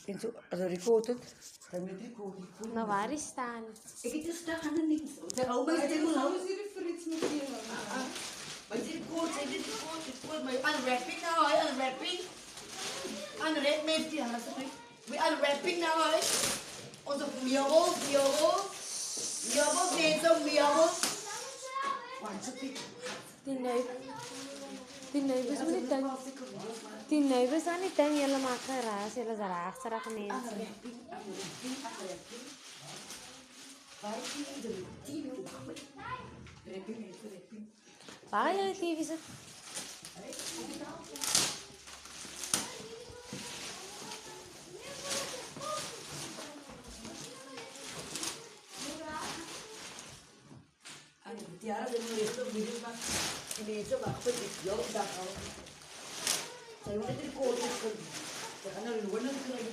Penso, also recorded. Dan met recorded. Nou, waar is staan? Ik heb dus daar aan niks. Daar al bij stil nou. Is hier voor iets met je? Maar dit record, maar unwrapping nou, unwrapping. Unwrap met die hand. We unwrapping nou, hè. Onze miabels, miabels. Want ze pikken. Die neus moet niet dan. Die neus aan niet dan jullie maken raas, jullie zijn raar mensen. Waar jullie TV zit? Tiara dan melihat video pak ini itu pak apa jauh dah kau saya udah jadi kotor karena luar nanti lagi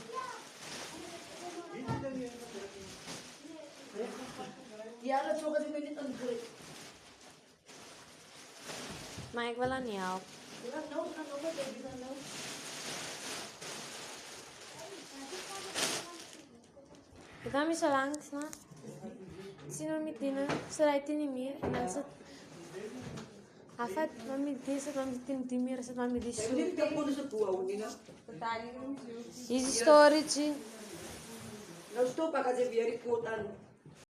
Tiara coba di menit angker Maar ik wil aan jou. kan nou baby kan nou Ik ga niet zo langs, maar. Zie nou met dingen, ze rijdt niet meer. En dan zit. Afet, maar met deze, dan met die meer, zit maar met die saya udah soep. tidak pun sebuah ini na Easy storage. nou stop pak aja biar ikutan